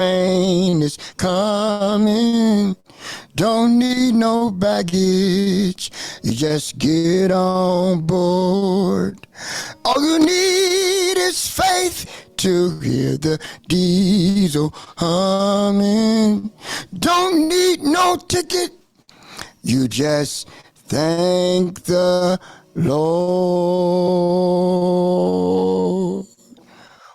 train is coming. Don't need no baggage. You just get on board. All you need is faith to hear the diesel humming. Don't need no ticket. You just thank the Lord.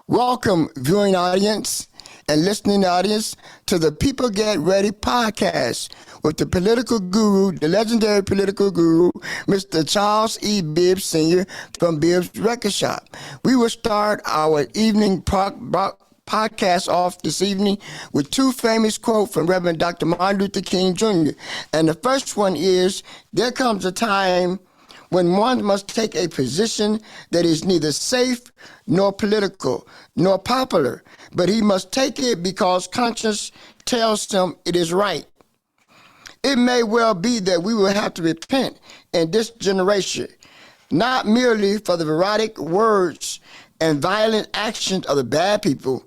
Welcome, viewing audience and listening audience, to the People Get Ready podcast with the political guru, the legendary political guru, Mr. Charles E. Bibb Sr. from Bibb's Record Shop. We will start our evening podcast off this evening with two famous quotes from Reverend Dr. Martin Luther King Jr. And the first one is, there comes a time when one must take a position that is neither safe nor political nor popular, but he must take it because conscience tells him it is right. It may well be that we will have to repent in this generation, not merely for the erratic words and violent actions of the bad people,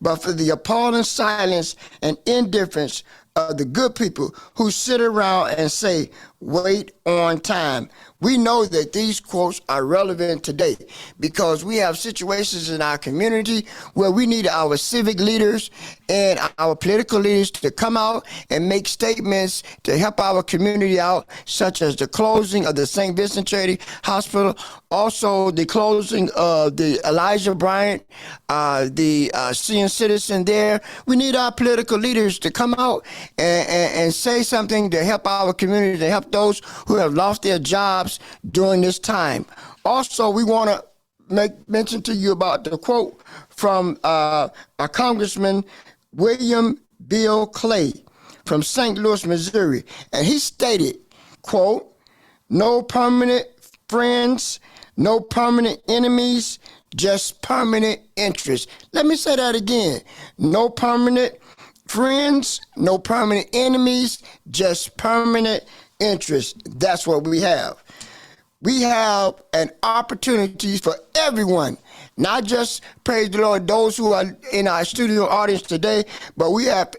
but for the appalling silence and indifference of the good people who sit around and say, wait on time. We know that these quotes are relevant today because we have situations in our community where we need our civic leaders and our political leaders to come out and make statements to help our community out, such as the closing of the St. Vincent Charity Hospital, also the closing of the Elijah Bryant, the senior citizen there. We need our political leaders to come out and say something to help our community, to help those who have lost their jobs during this time. Also, we want to make mention to you about the quote from our Congressman William Bill Clay from St. Louis, Missouri. And he stated, quote, no permanent friends, no permanent enemies, just permanent interests. Let me say that again. No permanent friends, no permanent enemies, just permanent interests. That's what we have. We have an opportunity for everyone, not just, praise the Lord, those who are in our studio audience today, but we have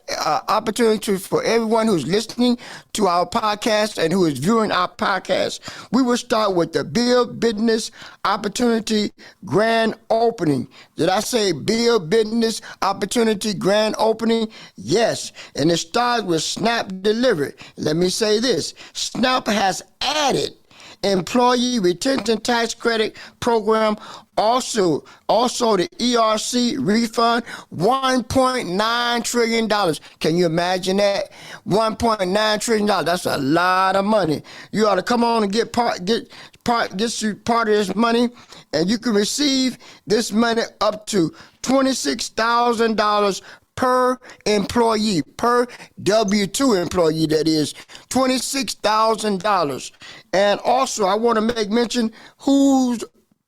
opportunities for everyone who's listening to our podcast and who is viewing our podcast. We will start with the Bibb Business Opportunity Grand Opening. Did I say Bibb Business Opportunity Grand Opening? Yes, and it starts with SNAP Delivery. Let me say this. SNAP has added Employee Retention Tax Credit Program, also the ERC refund, $1.9 trillion. Can you imagine that? $1.9 trillion. That's a lot of money. You ought to come on and get part of this money, and you can receive this money up to $26,000 per employee, per W-2 employee, that is, $26,000. And also, I want to make mention who's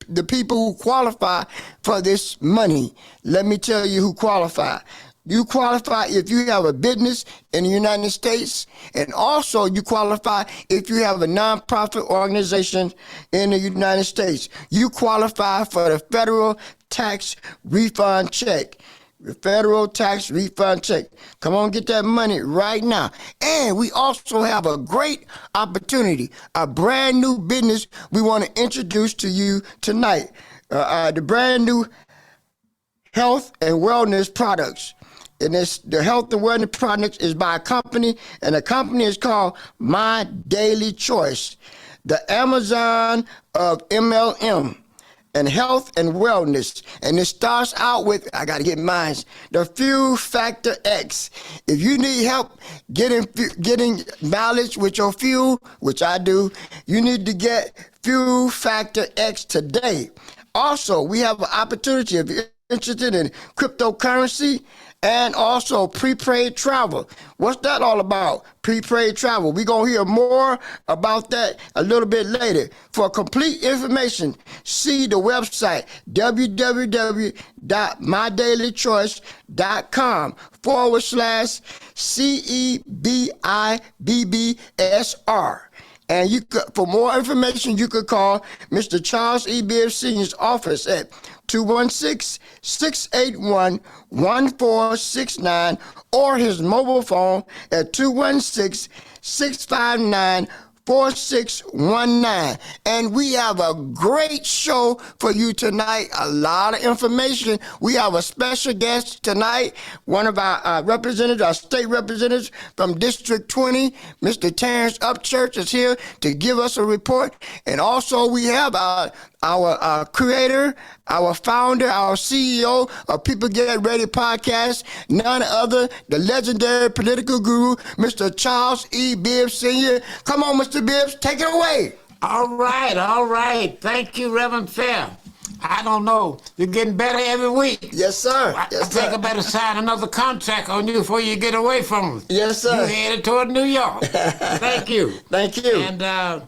the people who qualify for this money. Let me tell you who qualify. You qualify if you have a business in the United States, and also you qualify if you have a nonprofit organization in the United States. You qualify for the federal tax refund check. The federal tax refund check. Come on, get that money right now. And we also have a great opportunity, a brand new business we want to introduce to you tonight. The brand new health and wellness products. And the health and wellness products is by a company, and the company is called My Daily Choice, the Amazon of MLM. And health and wellness. And it starts out with, I got to get mine, the Fuel Factor X. If you need help getting mileage with your fuel, which I do, you need to get Fuel Factor X today. Also, we have an opportunity if you're interested in cryptocurrency and also prepaid travel. What's that all about? Prepaid travel. We're going to hear more about that a little bit later. For complete information, see the website www.mydaillychoice.com/CEBIBBSR. And for more information, you could call Mr. Charles E. Bibb Sr.'s office at 216-681-1469, or his mobile phone at 216-659-4619. And we have a great show for you tonight. A lot of information. We have a special guest tonight. One of our representatives, our state representatives from District 20, Mr. Terrence Upchurch, is here to give us a report. And also we have our creator, our founder, our CEO of People Get Ready podcast, none other, the legendary political guru, Mr. Charles E. Bibb Sr. Come on, Mr. Bibbs, take it away. All right. Thank you, Reverend Fair. I don't know. You're getting better every week. Yes, sir. I think I better sign another contract on you before you get away from us. Yes, sir. You're headed toward New York. Thank you. Thank you. And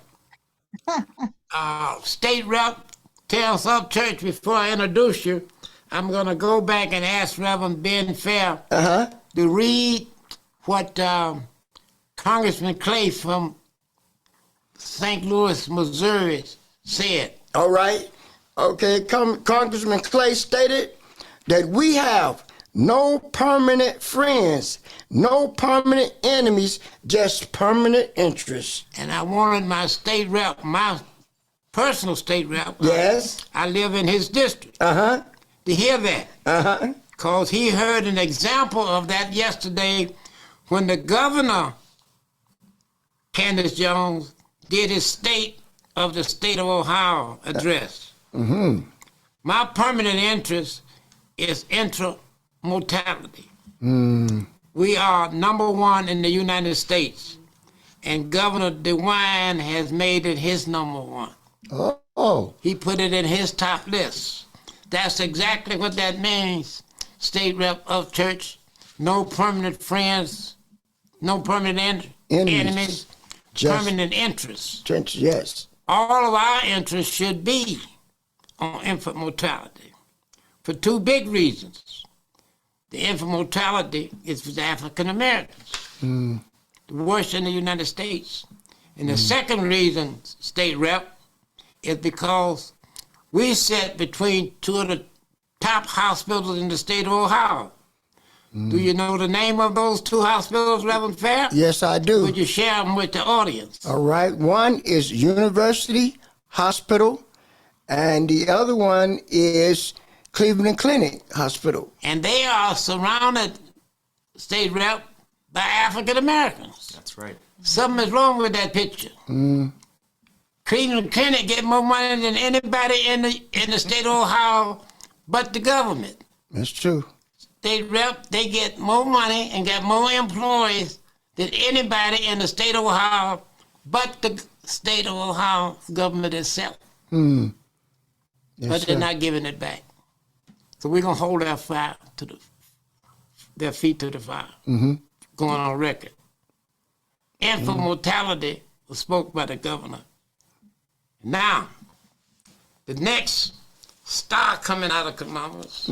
State Rep Terrence Upchurch, before I introduce you, I'm going to go back and ask Reverend Ben Fair to read what Congressman Clay from St. Louis, Missouri said. All right. Okay, Congressman Clay stated that we have no permanent friends, no permanent enemies, just permanent interests. And I wanted my state rep, my personal state rep, yes, I live in his district, to hear that. Because he heard an example of that yesterday when the governor, Candace Jones, did his State of the State of Ohio address. My permanent interest is intermortality. We are #1 in the United States, and Governor DeWine has made it his #1. Oh. He put it in his top list. That's exactly what that means, State Rep Upchurch. No permanent friends, no permanent enemies, just permanent interests. Yes. All of our interests should be on infant mortality for two big reasons. The infant mortality is for the African Americans, the worst in the United States. And the second reason, State Rep, is because we sit between two of the top hospitals in the state of Ohio. Do you know the name of those two hospitals, Reverend Fair? Yes, I do. Would you share them with the audience? All right. One is University Hospital, and the other one is Cleveland Clinic Hospital. And they are surrounded, State Rep, by African Americans. That's right. Something is wrong with that picture. Cleveland Clinic get more money than anybody in the state of Ohio but the government. That's true. State Rep, they get more money and get more employees than anybody in the state of Ohio but the state of Ohio government itself. Yes, but they're not giving it back. So we're going to hold their feet to the fire, going on record. Infant mortality was spoke by the governor. Now, the next star coming out of Columbus,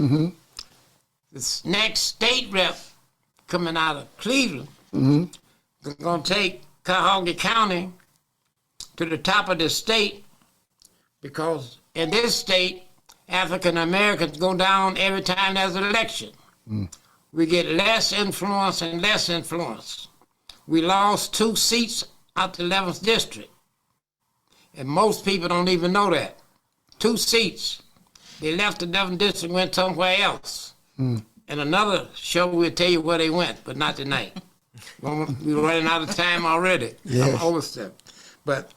this next state rep coming out of Cleveland, they're going to take Cuyahoga County to the top of the state because in this state, African Americans go down every time there's an election. We get less influence and less influence. We lost 2 seats out the 11th district. And most people don't even know that. 2 seats. They left the 11th district and went somewhere else. And another show will tell you where they went, but not tonight. We're running out of time already. Yes. I'm overstepped. But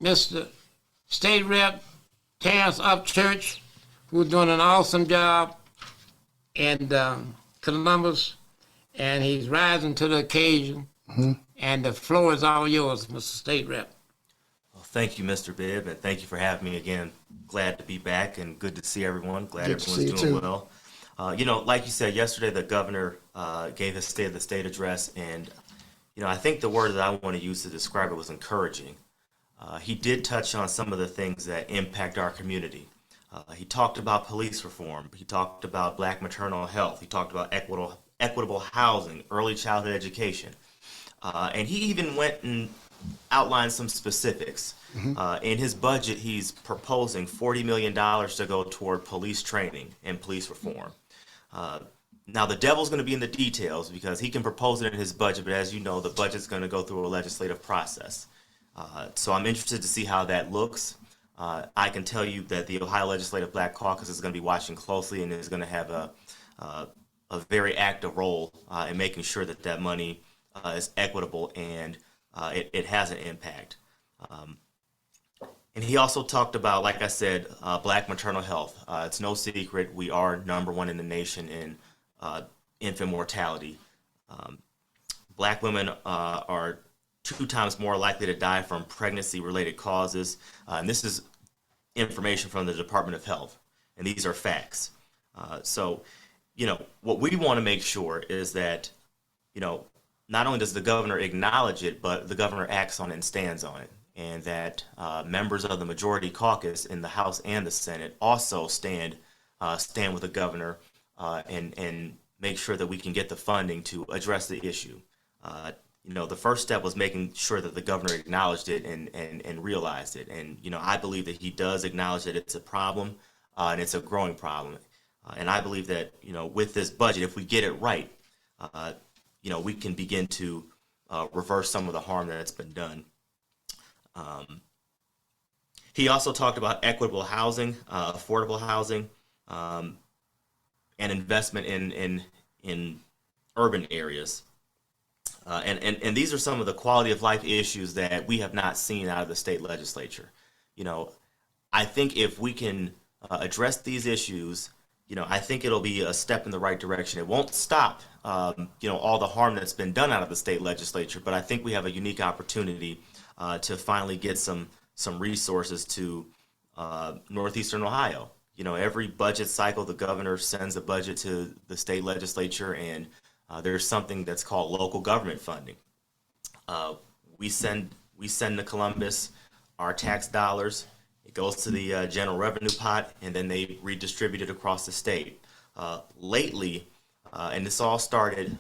Mr. State Rep Terrence Upchurch, who's doing an awesome job in Columbus, and he's rising to the occasion. And the floor is all yours, Mr. State Rep. Well, thank you, Mr. Bibb, and thank you for having me again. Glad to be back and good to see everyone. Glad Good to everyone's see you doing too. well. Like you said yesterday, the governor gave his State of the State address, and I think the word that I want to use to describe it was encouraging. He did touch on some of the things that impact our community. He talked about police reform. He talked about black maternal health. He talked about equitable housing, early childhood education. And he even went and outline some specifics. In his budget, he's proposing $40 million to go toward police training and police reform. Now, the devil's going to be in the details because he can propose it in his budget, but as you know, the budget's going to go through a legislative process. So I'm interested to see how that looks. I can tell you that the Ohio Legislative Black Caucus is going to be watching closely and is going to have a very active role in making sure that that money is equitable and it has an impact. And he also talked about, like I said, black maternal health. It's no secret we are #1 in the nation in infant mortality. Black women are 2 times more likely to die from pregnancy-related causes. And this is information from the Department of Health, and these are facts. So, what we want to make sure is that, not only does the governor acknowledge it, but the governor acts on it and stands on it. And that members of the majority caucus in the House and the Senate also stand with the governor and make sure that we can get the funding to address the issue. The first step was making sure that the governor acknowledged it and realized it. And, I believe that he does acknowledge that it's a problem and it's a growing problem. And I believe that, with this budget, if we get it right, we can begin to reverse some of the harm that's been done. He also talked about equitable housing, affordable housing, and investment in urban areas. And these are some of the quality of life issues that we have not seen out of the state legislature. I think if we can address these issues, I think it'll be a step in the right direction. It won't stop, all the harm that's been done out of the state legislature, but I think we have a unique opportunity to finally get some resources to Northeastern Ohio. Every budget cycle, the governor sends a budget to the state legislature, and there's something that's called local government funding. We send to Columbus our tax dollars. It goes to the general revenue pot, and then they redistribute it across the state. Lately, and this all started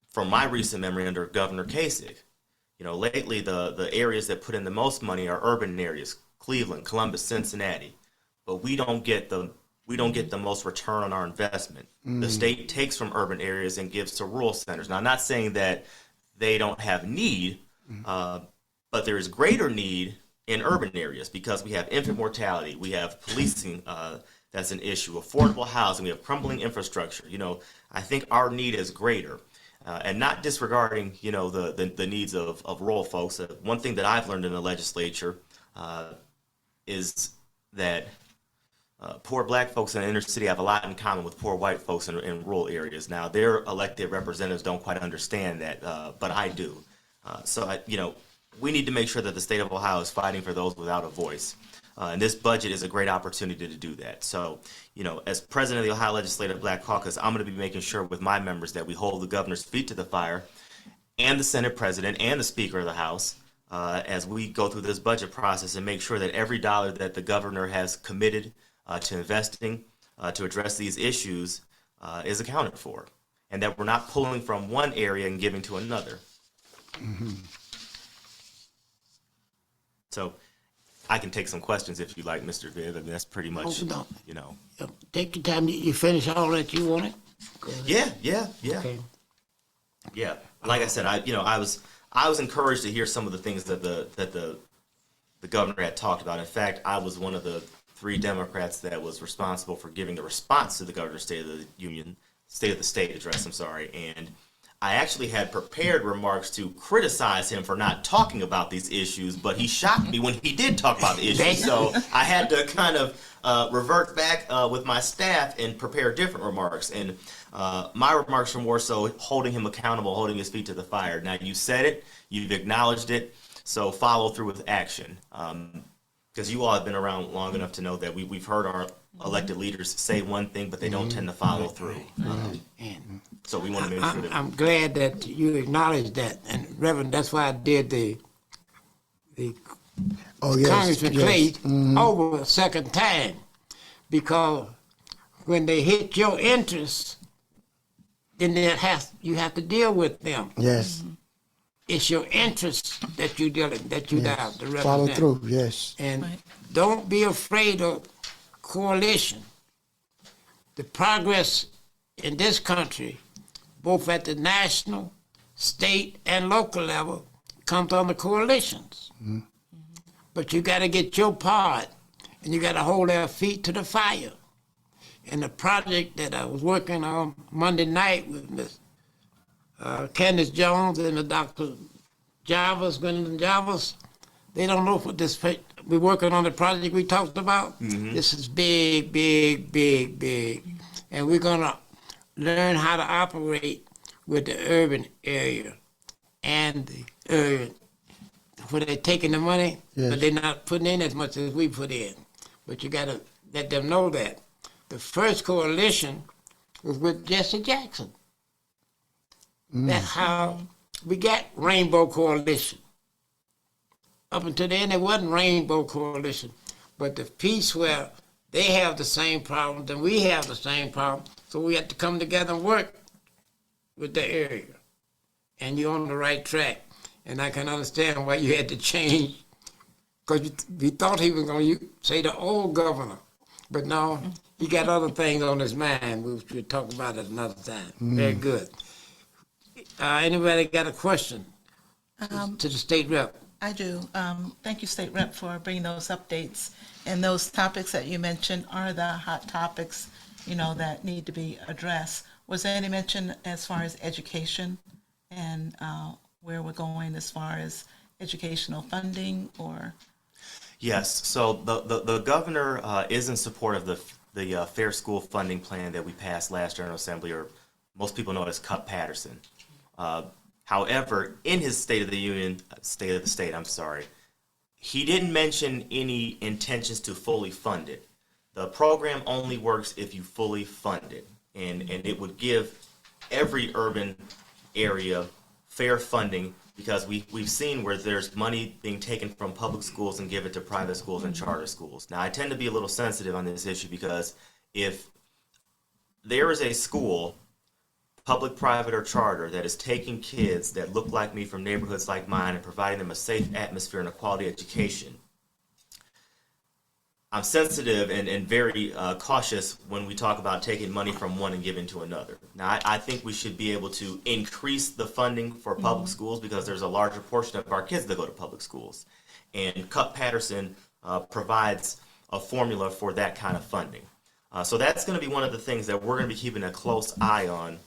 from my recent memory under Governor Kasich. Lately the areas that put in the most money are urban areas: Cleveland, Columbus, Cincinnati. But we don't get the most return on our investment. The state takes from urban areas and gives to rural centers. Now, I'm not saying that they don't have need, but there is greater need in urban areas because we have infant mortality, we have policing that's an issue, affordable housing, we have crumbling infrastructure. I think our need is greater. And not disregarding, the needs of rural folks. One thing that I've learned in the legislature is that poor black folks in the inner city have a lot in common with poor white folks in rural areas. Now, their elected representatives don't quite understand that, but I do. So, we need to make sure that the state of Ohio is fighting for those without a voice. And this budget is a great opportunity to do that. So, as president of the Ohio Legislative Black Caucus, I'm going to be making sure with my members that we hold the governor's feet to the fire, and the Senate president and the Speaker of the House, as we go through this budget process and make sure that every dollar that the governor has committed to investing to address these issues is accounted for, and that we're not pulling from one area and giving to another. Mm-hmm. So I can take some questions if you like, Mr. Bibb. I mean, that's pretty much, Take your time. You finish all that you wanted? Yeah. Okay. Yeah. Like I said, I was encouraged to hear some of the things that the governor had talked about. In fact, I was one of the 3 Democrats that was responsible for giving the response to the governor's State of the State address, and I actually had prepared remarks to criticize him for not talking about these issues, but he shocked me when he did talk about the issues. So I had to kind of revert back with my staff and prepare different remarks. And my remarks were more so holding him accountable, holding his feet to the fire. Now, you said it, you've acknowledged it, so follow through with action. Because you all have been around long enough to know that we've heard our elected leaders say one thing, but they don't tend to follow through. So we want to make sure that... I'm glad that you acknowledged that. And Reverend, that's why I did the Congressman Clay over a second time. Because when they hit your interests, then you have to deal with them. Yes. it's your interest that you down to represent. Follow through, yes. And Right. don't be afraid of coalition. The progress in this country, both at the national, state, and local level, comes on the coalitions. But you got to get your part, and you got to hold their feet to the fire. And the project that I was working on Monday night with Miss Candace Jones and the Dr. Jarvis, Gwendolyn Jarvis, they don't know what this. We're working on the project we talked about. This is big, big, big, big. And we're going to learn how to operate with the urban area and the urban, where they're taking the money, but they're not putting in as much as we put in. But you got to let them know that. The first coalition was with Jesse Jackson. That's how we got Rainbow Coalition. Up until then, it wasn't Rainbow Coalition. But the piece where they have the same problems and we have the same problem, so we have to come together and work with the area. And you're on the right track. And I can understand why you had to change, because we thought he was going to say the old governor. But no, he got other things on his mind, which we'll talk about at another time. Very good. Anybody got a question to the state rep? I do. Thank you, State Rep, for bringing those updates. And those topics that you mentioned are the hot topics, that need to be addressed. Was there any mention as far as education and where we're going as far as educational funding or? Yes. So the governor is in support of the Fair School Funding Plan that we passed last General Assembly, or most people know it as Cut Patterson. However, in his State of the State, he didn't mention any intentions to fully fund it. The program only works if you fully fund it, and it would give every urban area fair funding, because we've seen where there's money being taken from public schools and give it to private schools and charter schools. Now, I tend to be a little sensitive on this issue, because if there is a school, public, private, or charter, that is taking kids that look like me from neighborhoods like mine and providing them a safe atmosphere and a quality education, I'm sensitive and very cautious when we talk about taking money from one and giving to another. Now, I think we should be able to increase the funding for public schools, because there's a larger portion of our kids that go to public schools. And Cut Patterson provides a formula for that kind of funding. So that's going to be one of the things that we're going to be keeping a close eye on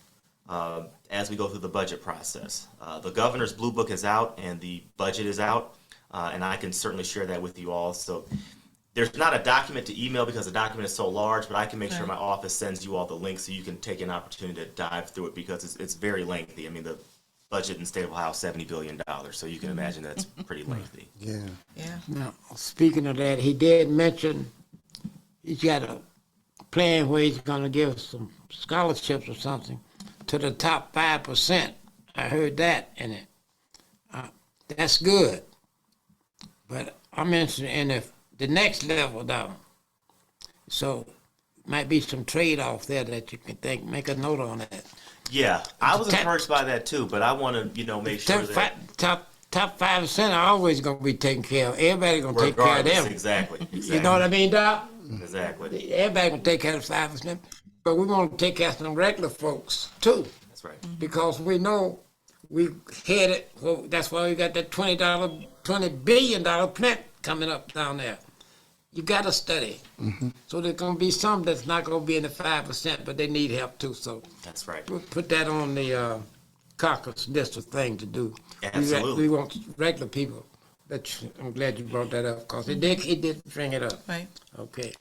as we go through the budget process. The governor's blue book is out and the budget is out, and I can certainly share that with you all. So there's not a document to email because the document is so large, but I can make sure my office sends you all the links so you can take an opportunity to dive through it, because it's very lengthy. I mean, the budget in the state of Ohio is $70 billion, so you can imagine that's pretty lengthy. Yeah. Now, speaking of that, he did mention he's got a plan where he's going to give some scholarships or something to the top 5%. I heard that in it. That's good. But I'm interested in the next level down. So might be some trade-off there that you can make a note on that. Yeah, I was encouraged by that too, but I want to, make sure that top 5% are always going to be taken care of. Everybody going to take care of them. Exactly. You know what I mean, Doc? Exactly. Everybody going to take care of 5%, but we want to take care of some regular folks too. That's right. Because we know we headed. Well, that's why we got that $20 billion plant coming up down there. You got to study. So there's going to be some that's not going to be in the 5%, but they need help too. So That's right. put that on the caucus list of things to do. Absolutely. We want regular people. I'm glad you brought that up, because he did bring it up. Right. Okay.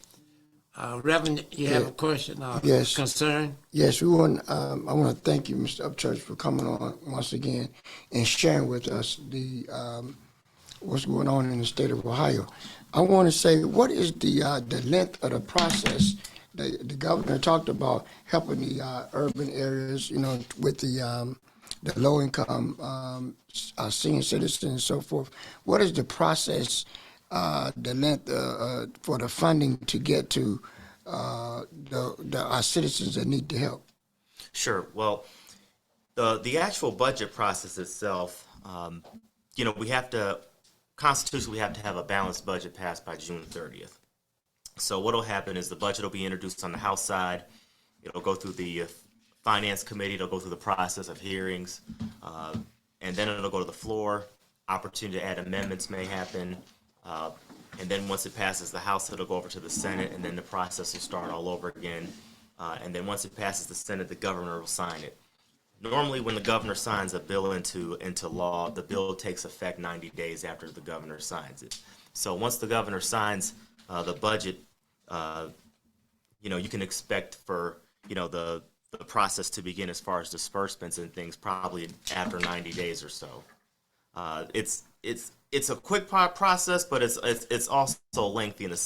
Reverend, you have a question or Yes. concern? Yes, I want to thank you, Mr. Upchurch, for coming on once again and sharing with us the what's going on in the state of Ohio. I want to say, what is the length of the process? The governor talked about helping the urban areas, with the low-income senior citizens and so forth. What is the process, the length for the funding to get to our citizens that need the help? Sure. Well, the actual budget process itself we have to, constitutionally, we have to have a balanced budget passed by June 30th. So what will happen is the budget will be introduced on the House side. It'll go through the Finance Committee. It'll go through the process of hearings. And then it'll go to the floor. Opportunity to add amendments may happen. And then once it passes the House, it'll go over to the Senate, and then the process will start all over again. And then once it passes the Senate, the governor will sign it. Normally, when the governor signs a bill into law, the bill takes effect 90 days after the governor signs it. So once the governor signs the budget, you can expect for the process to begin as far as disbursements and things probably after 90 days or so. It's a quick process, but it's also lengthy in the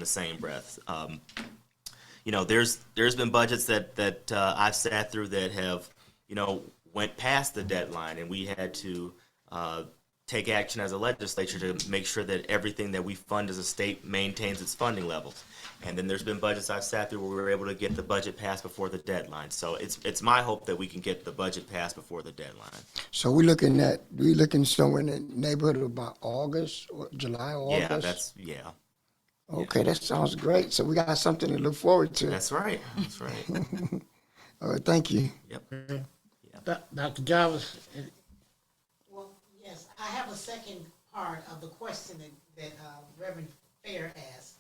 same breath. There's been budgets that I've sat through that have went past the deadline, and we had to take action as a legislature to make sure that everything that we fund as a state maintains its funding levels. And then there's been budgets I've sat through where we were able to get the budget passed before the deadline. So it's my hope that we can get the budget passed before the deadline. So we're looking somewhere in the neighborhood of about August or July, August? Yeah. Okay, that sounds great. So we got something to look forward to. That's right. All right, thank you. Yep. Dr. Jarvis, Well, yes, I have a second part of the question that Reverend Fair asked.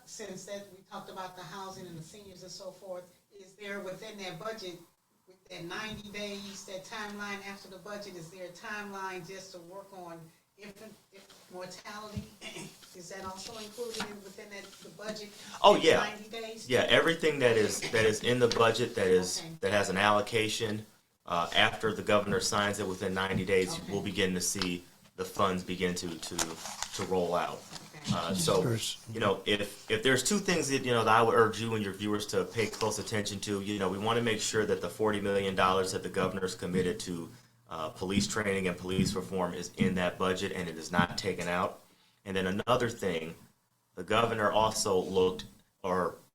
Since that we talked about the housing and the seniors and so forth, is there within that budget, with that 90 days, that timeline after the budget, is there a timeline just to work on infant mortality? Is that also included within the budget? Oh, yeah. 90 days? Yeah, everything that is in the budget that has an allocation after the governor signs it within 90 days, we'll begin to see the funds begin to roll out. So, if there's two things that I would urge you and your viewers to pay close attention to, we want to make sure that the $40 million that the governor's committed to police training and police reform is in that budget and it is not taken out. And then another thing, the governor also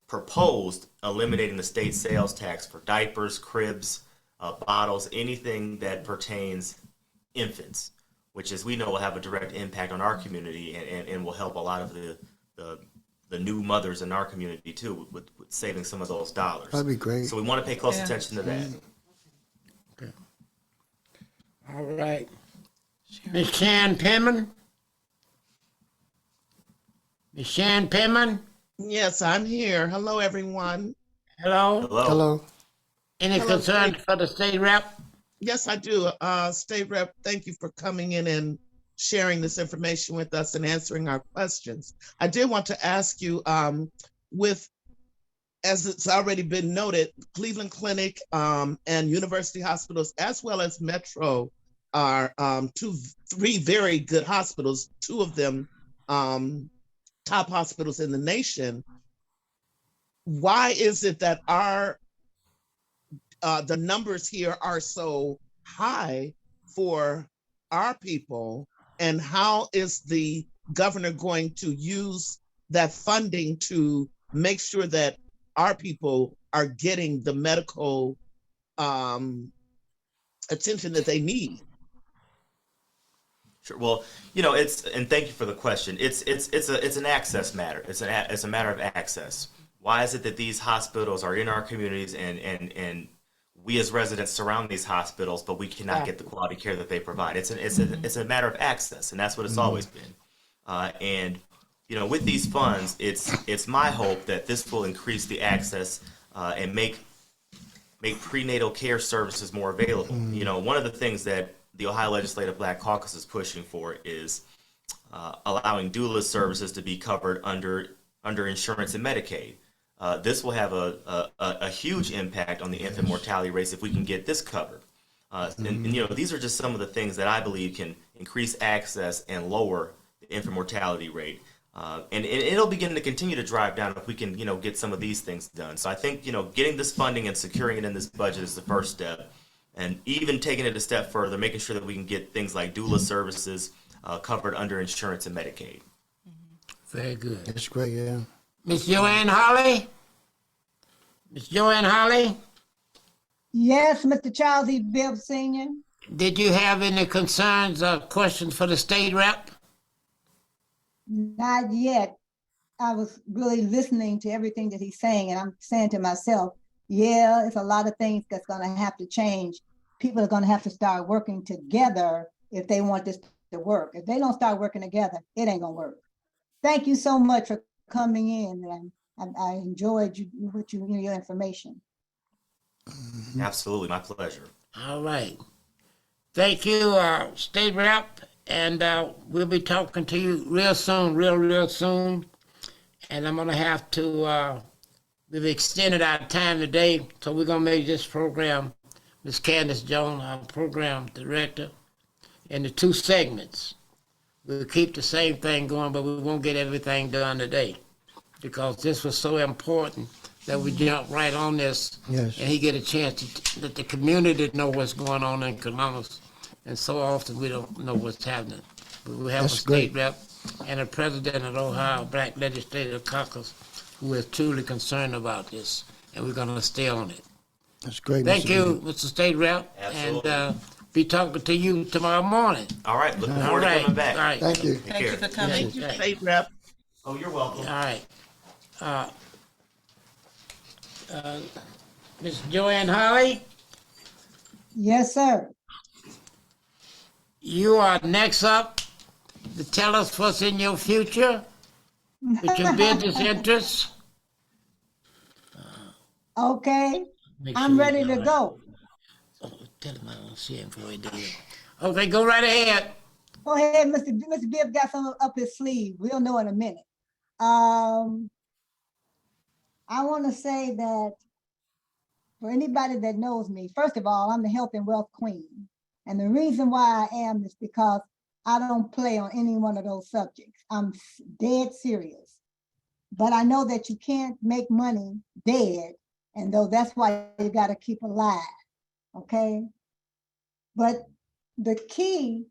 proposed eliminating the state sales tax for diapers, cribs, bottles, anything that pertains infants, which, as we know, will have a direct impact on our community and will help a lot of the new mothers in our community too with saving some of those dollars. That'd be great. So we want to pay close attention to that. okay. All right. Ms. Shan Pittman? Ms. Shan Pittman? Yes, I'm here. Hello, everyone. Hello? Hello. Any Hello, concerns State. for the state rep? Yes, I do. State Rep, thank you for coming in and sharing this information with us and answering our questions. I did want to ask you, as it's already been noted, Cleveland Clinic and University Hospitals, as well as Metro, are three very good hospitals, two of them top hospitals in the nation. Why is it that the numbers here are so high for our people, and how is the governor going to use that funding to make sure that our people are getting the medical attention that they need? Sure. Well, and thank you for the question. It's an access matter. It's a matter of access. Why is it that these hospitals are in our communities and we as residents surround these hospitals, but we cannot get the quality care that they provide? It's a matter of access, and that's what it's always been. And with these funds, it's my hope that this will increase the access and make prenatal care services more available. One of the things that the Ohio Legislative Black Caucus is pushing for is allowing doula services to be covered under insurance and Medicaid. This will have a huge impact on the infant mortality rates if we can get this covered. And these are just some of the things that I believe can increase access and lower the infant mortality rate. And it'll begin to continue to drive down if we can, get some of these things done. So I think, getting this funding and securing it in this budget is the first step. And even taking it a step further, making sure that we can get things like doula services covered under insurance and Medicaid. Very good. That's great, yeah. Miss Joanne Holly? Miss Joanne Holly? Yes, Mr. Charles E. Bibb Sr. did you have any concerns or questions for the state rep? Not yet. I was really listening to everything that he's saying, and I'm saying to myself, yeah, it's a lot of things that's going to have to change. People are going to have to start working together if they want this to work. If they don't start working together, it ain't going to work. Thank you so much for coming in, and I enjoyed your information. Absolutely, my pleasure. All right. Thank you, State Rep, and we'll be talking to you real soon, real soon. And I'm going to have to, we've extended our time today, so we're going to make this program, Ms. Candace Jones, our program director, into 2 segments. We'll keep the same thing going, but we won't get everything done today because this was so important that we jump right on this. Yes. And he get a chance to let the community know what's going on in Columbus. And so often we don't know what's happening. But we have That's a state great. rep and a president of the Ohio Black Legislative Caucus who is truly concerned about this, and we're going to stay on it. That's great. Thank Mr. you, Bibb. Mr. State Rep, Absolutely. and be talking to you tomorrow morning. All right, looking All forward right, to coming back. all right. Thank you. Take Thank care. you for coming. Thank you, Okay. State Rep. Oh, you're welcome. All right. Ms. Joanne Holly, Yes, sir. you are next up to tell us what's in your future with your business interests. Okay, Make I'm sure ready he's to all right. go. Oh, tell him I don't see him before he do it. Okay, go right ahead. Go ahead, Mr. Bibb got something up his sleeve. We'll know in a minute. I want to say that for anybody that knows me, first of all, I'm the health and wealth queen. And the reason why I am is because I don't play on any one of those subjects. I'm dead serious. But I know that you can't make money dead, and though that's why you got to keep alive, okay? But the key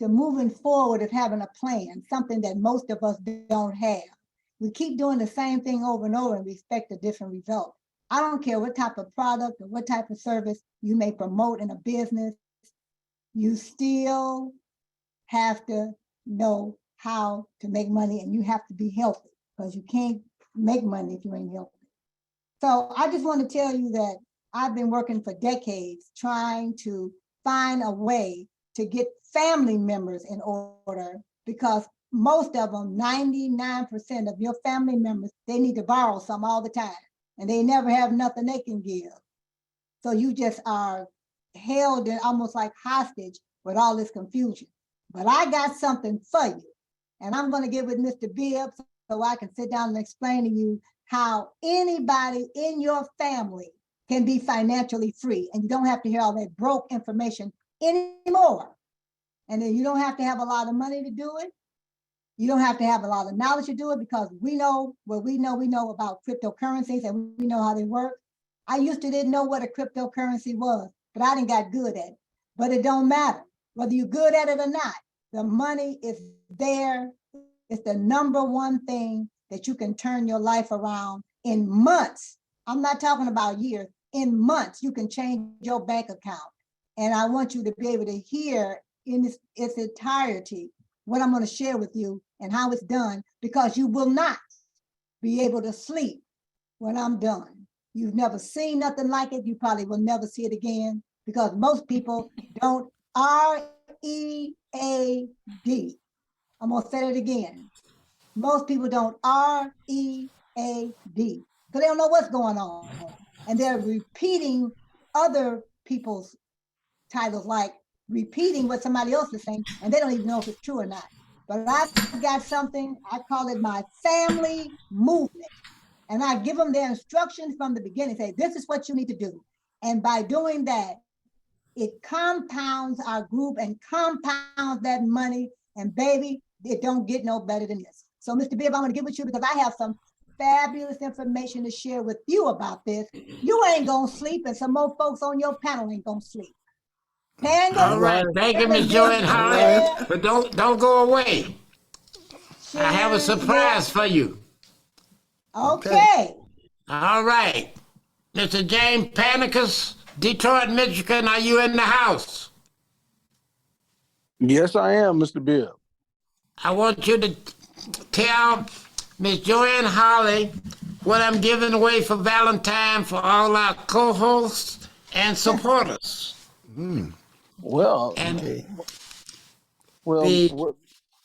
to moving forward is having a plan, something that most of us don't have. We keep doing the same thing over and over and we expect a different result. I don't care what type of product or what type of service you may promote in a business, you still have to know how to make money, and you have to be healthy because you can't make money if you ain't healthy. So I just want to tell you that I've been working for decades trying to find a way to get family members in order, because most of them, 99% of your family members, they need to borrow some all the time and they never have nothing they can give. So you just are held in almost like hostage with all this confusion. But I got something for you, and I'm going to get with Mr. Bibb so I can sit down and explain to you how anybody in your family can be financially free, and you don't have to hear all that broke information anymore. And then you don't have to have a lot of money to do it. You don't have to have a lot of knowledge to do it, because we know what we know about cryptocurrencies and we know how they work. I used to didn't know what a cryptocurrency was, but I didn't got good at it. But it don't matter whether you're good at it or not. The money is there. It's the number one thing that you can turn your life around in months. I'm not talking about years. In months, you can change your bank account. And I want you to be able to hear in its entirety what I'm going to share with you and how it's done, because you will not be able to sleep when I'm done. You've never seen nothing like it. You probably will never see it again, because most people don't READ. I'm going to say it again. Most people don't READ, so they don't know what's going on. And they're repeating other people's titles, like repeating what somebody else is saying, and they don't even know if it's true or not. But I've got something, I call it my family movement. And I give them their instructions from the beginning, say, this is what you need to do. And by doing that, it compounds our group and compounds that money. And baby, it don't get no better than this. So Mr. Bibb, I'm gonna get with you because I have some fabulous information to share with you about this. You ain't gonna sleep, and some more folks on your panel ain't gonna sleep. All right, thank you, Ms. Joanne Holly, but don't go away. I have a surprise for you. Okay. All right, Mr. James Panicus, Detroit, Michigan, are you in the house? Yes, I am, Mr. Bibb. I want you to tell Miss Joanne Holly what I'm giving away for Valentine for all our co-hosts and supporters. Well, And Okay. well, the well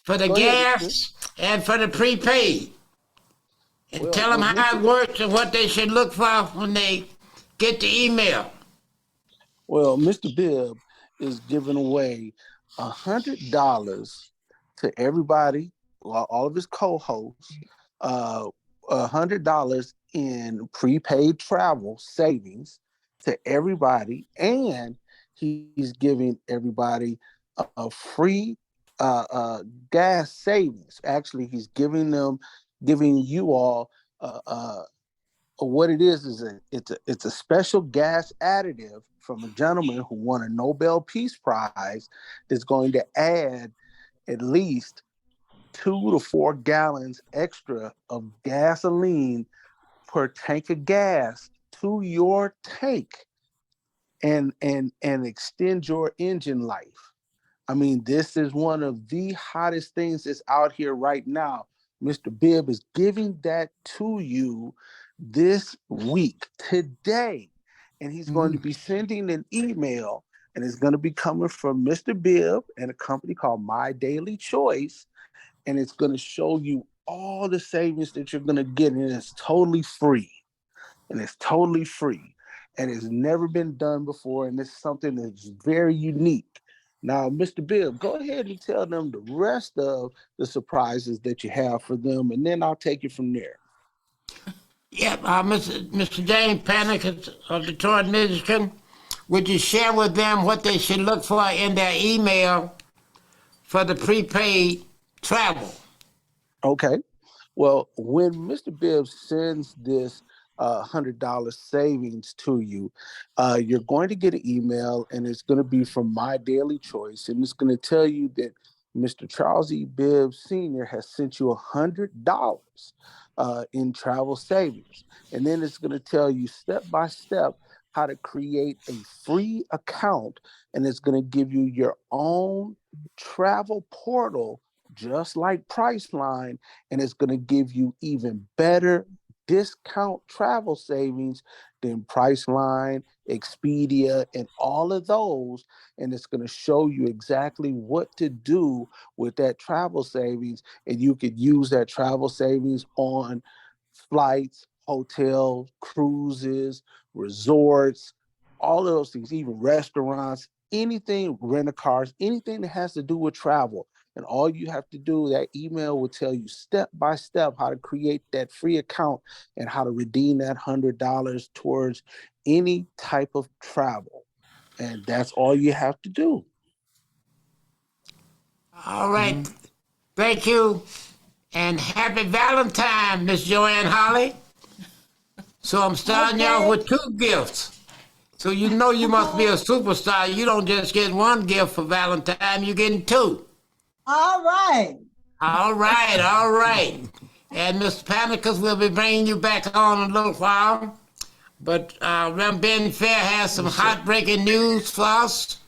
for the go ahead, Mr. Bibb. gas and for the prepaid. And Well, tell them well, how Mr. it works and what they should look for when they get the email. Well, Mr. Bibb is giving away $100 to everybody, well, all of his co-hosts, uh, $100 in prepaid travel savings to everybody, and he's giving everybody a free gas savings. Actually, he's giving you all what it is it's a special gas additive from a gentleman who won a Nobel Peace Prize that's going to add at least 2 to 4 gallons extra of gasoline per tank of gas to your tank and extend your engine life. I mean, this is one of the hottest things that's out here right now. Mr. Bibb is giving that to you this week, today. And he's going to be sending an email, and it's going to be coming from Mr. Bibb and a company called My Daily Choice. And it's going to show you all the savings that you're going to get, and it's totally free. And it's totally free. And it's never been done before, and it's something that's very unique. Now, Mr. Bibb, go ahead and tell them the rest of the surprises that you have for them, and then I'll take it from there. Yep, Mr. James Panic of Detroit, Michigan, would you share with them what they should look for in their email for the prepaid travel? Okay. Well, when Mr. Bibb sends this $100 savings to you, you're going to get an email, and it's going to be from My Daily Choice, and it's going to tell you that Mr. Charles E. Bibb Sr. has sent you $100 in travel savings, and then it's going to tell you step by step how to create a free account, and it's going to give you your own travel portal just like Priceline, and it's going to give you even better discount travel savings than Priceline, Expedia, and all of those. And it's going to show you exactly what to do with that travel savings. And you could use that travel savings on flights, hotels, cruises, resorts, all of those things, even restaurants, anything, rent-a-cars, anything that has to do with travel. And all you have to do, that email will tell you step by step how to create that free account and how to redeem that $100 towards any type of travel. And that's all you have to do. All right. Thank you. And happy Valentine, Miss Joanne Holly. So I'm starting you off with 2 gifts. So you know you must be a superstar. You don't just get 1 gift for Valentine, you're getting 2. All right. All right, all right. And Mr. Panicus will be bringing you back on in a little while. But Reverend Ben Fair has some heartbreaking news for us.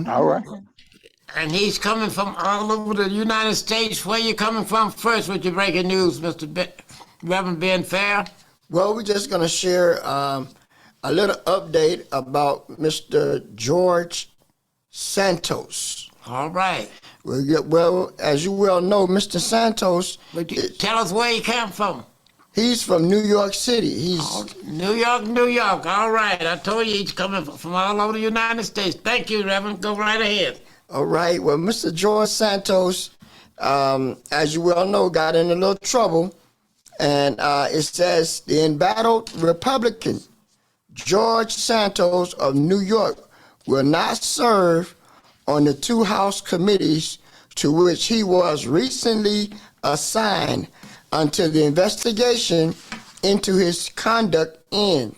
All right. And he's coming from all over the United States. Where you coming from first with your breaking news, Reverend Ben Fair? Well, we're just going to share a little update about Mr. George Santos. All right. Well, as you well know, Mr. Santos, Tell us where he came from. he's from New York City. New York, New York. All right. I told you he's coming from all over the United States. Thank you, Reverend. Go right ahead. All right. Well, Mr. George Santos, as you well know, got in a little trouble. And it says the embattled Republican George Santos of New York will not serve on the 2 House committees to which he was recently assigned until the investigation into his conduct ends.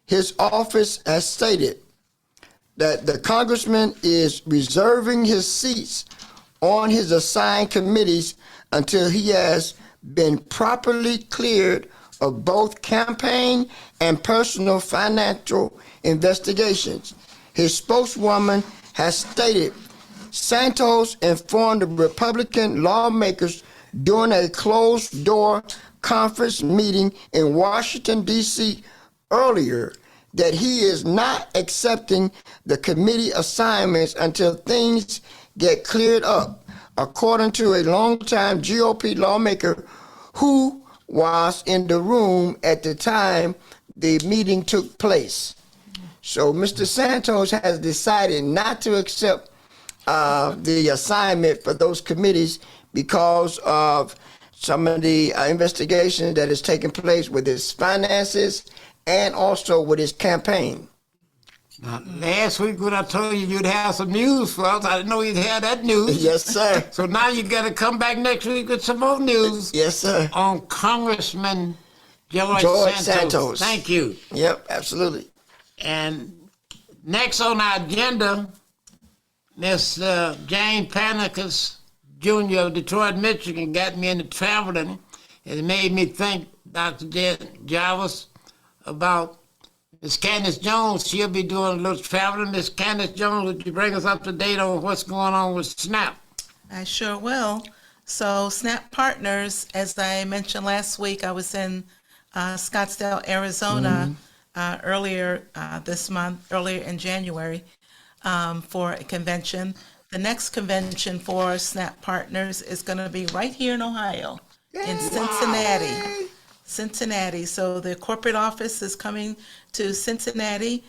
His office has stated that the congressman is reserving his seats on his assigned committees until he has been properly cleared of both campaign and personal financial investigations. His spokeswoman has stated Santos informed the Republican lawmakers during a closed-door conference meeting in Washington, D.C. earlier that he is not accepting the committee assignments until things get cleared up, according to a longtime GOP lawmaker who was in the room at the time the meeting took place. So Mr. Santos has decided not to accept the assignment for those committees because of some of the investigation that is taking place with his finances and also with his campaign. Now, last week when I told you you'd have some news for us, I didn't know you'd have that news. Yes, sir. So now you got to come back next week with some more news. Yes, sir. On Congressman George Santos. Thank you. Yep, absolutely. And next on our agenda, Miss Jane Panicus Jr. of Detroit, Michigan, got me into traveling. It made me think, Dr. Jarvis, about Miss Candace Jones. She'll be doing a little traveling. Miss Candace Jones, would you bring us up to date on what's going on with SNAP? I sure will. So SNAP Partners, as I mentioned last week, I was in Scottsdale, Arizona earlier this month, earlier in January, for a convention. The next convention for SNAP Partners is going to be right here in Ohio, in Cincinnati. Cincinnati. So the corporate office is coming to Cincinnati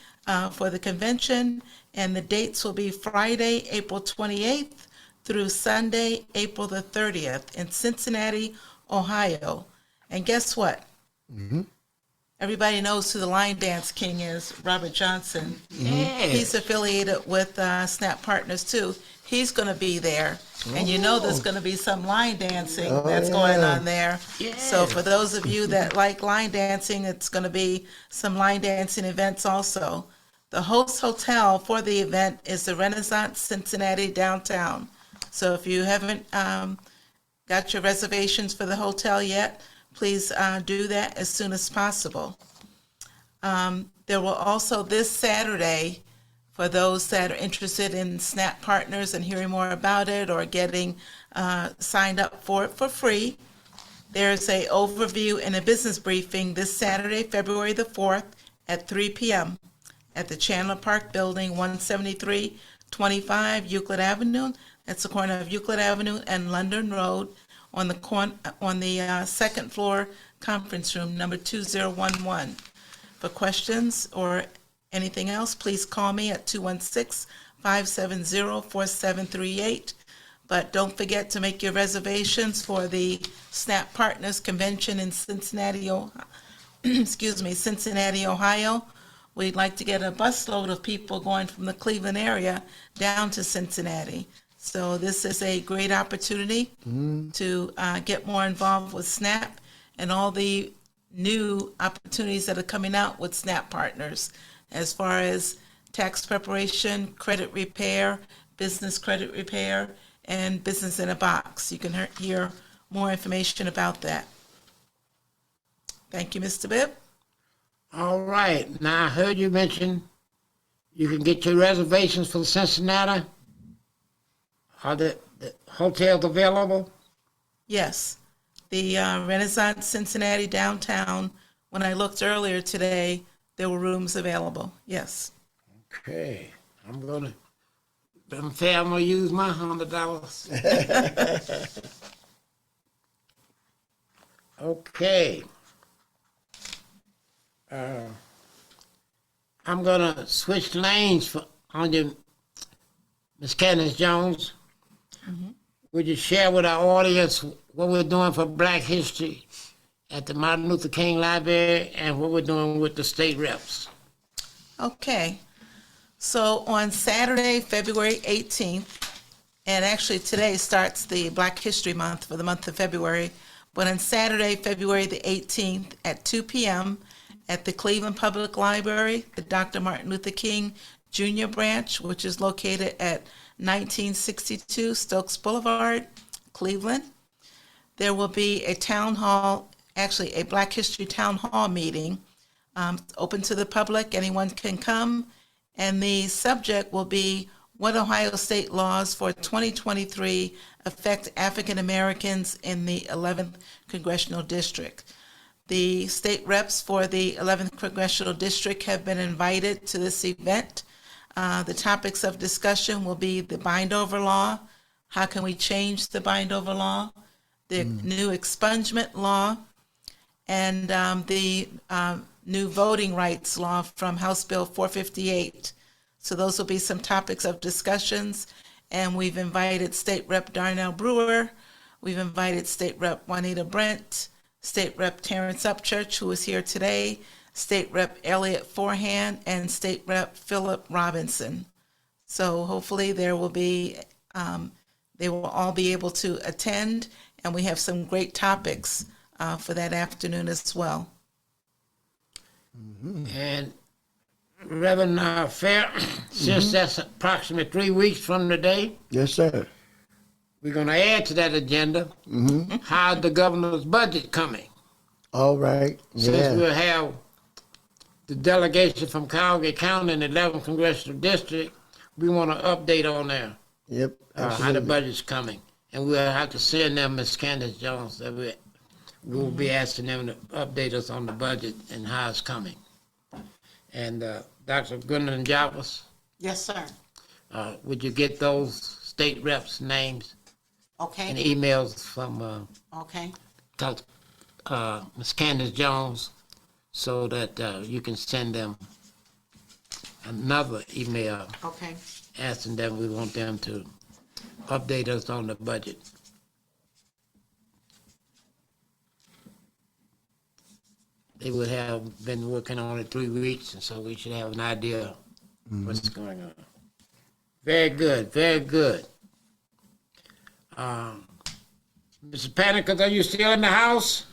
for the convention, and the dates will be Friday, April 28th through Sunday, April the 30th in Cincinnati, Ohio. And guess what? Everybody knows who the line dance king is, Robert Johnson. Yes. He's affiliated with SNAP Partners too. He's going to be there. And you know there's going to be some line dancing that's going on there. Yes. So for those of you that like line dancing, it's going to be some line dancing events also. The host hotel for the event is the Renaissance Cincinnati downtown. So if you haven't got your reservations for the hotel yet, please do that as soon as possible. There will also this Saturday, for those that are interested in SNAP Partners and hearing more about it or getting signed up for it for free, there's a overview and a business briefing this Saturday, February the 4th at 3 p.m. at the Chandler Park Building, 17325 Euclid Avenue. That's the corner of Euclid Avenue and London Road on the second floor conference room, number 2011. For questions or anything else, please call me at 216-570-4738. But don't forget to make your reservations for the SNAP Partners Convention in Cincinnati, Cincinnati, Ohio. We'd like to get a busload of people going from the Cleveland area down to Cincinnati. So this is a great opportunity to get more involved with SNAP and all the new opportunities that are coming out with SNAP Partners as far as tax preparation, credit repair, business credit repair, and business in a box. You can hear more information about that. Thank you, Mr. Bibb. All right. Now, I heard you mention you can get your reservations for Cincinnati. Are the hotels available? Yes. The Renaissance Cincinnati downtown, when I looked earlier today, there were rooms available. Yes. Okay. I'm going to use my $100. Okay. I'm going to switch lanes on you, Ms. Candace Jones. Would you share with our audience what we're doing for Black History at the Martin Luther King Library and what we're doing with the state reps? Okay. So on Saturday, February 18th, and actually today starts the Black History Month for the month of February, but on Saturday, February the 18th at 2 p.m. at the Cleveland Public Library, the Dr. Martin Luther King Jr. branch, which is located at 1962 Stokes Boulevard, Cleveland. There will be a town hall, actually a Black History Town Hall meeting, open to the public. Anyone can come. And the subject will be what Ohio state laws for 2023 affect African Americans in the 11th Congressional District. The state reps for the 11th Congressional District have been invited to this event. The topics of discussion will be the bind-over law, how can we change the bind-over law, the new expungement law, and the new voting rights law from House Bill 458. So those will be some topics of discussions, and we've invited State Rep Darnell Brewer, we've invited State Rep Juanita Brent, State Rep Terrence Upchurch, who is here today, State Rep Elliott Forehand, and State Rep Philip Robinson. So hopefully there will be, they will all be able to attend, and we have some great topics for that afternoon as well. And Reverend Fair, since that's approximately 3 weeks from today, Yes, sir. we're going to add to that agenda how's the governor's budget coming. All right. Since Yeah. we'll have the delegation from Calgary County and the 11th Congressional District, we want to update on there Yep. how the Absolutely. budget's coming. And we'll have to send them Ms. Candace Jones. That we'll be asking them to update us on the budget and how it's coming. And Dr. Gwendolyn Jarvis, Yes, sir. would you get those state reps' names and Okay, emails from okay, Dr. Ms. Candace Jones so that you can send them another email okay. asking them, we want them to update us on the budget. They would have been working on it 3 weeks, and so we should have an idea what's going on. Very good, very good. Mr. Panicus, are you still in the house?